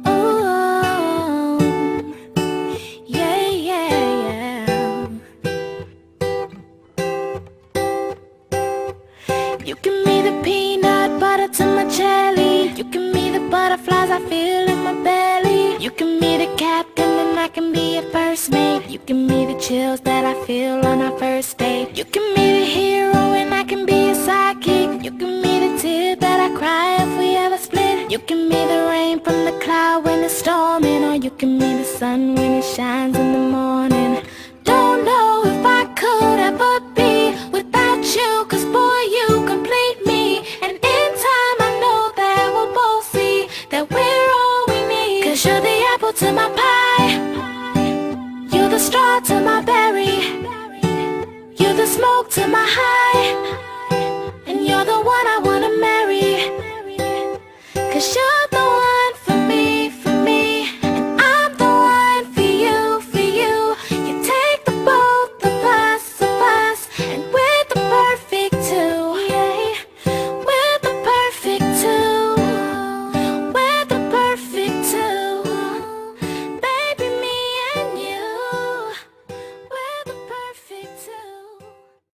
Oh, yeah, yeah, yeah. You give me the peanut butter to my jelly. You give me the butterflies I feel in my belly. You give me the captain and I can be a first mate. You give me the chills that I feel on our first date. You give me the hero and I can be a sidekick. You give me the tear that I cry if we ever split. You give me the rain from the cloud when it's storming, or you give me the sun when it shines in the morning. Don't know if I could ever be without you, 'cause boy, you complete me. And in time I know that we'll both see that we're all we need. 'Cause you're the apple to my pie, you're the straw to my berry, you're the smoke to my high, and you're the one I wanna marry. 'Cause you're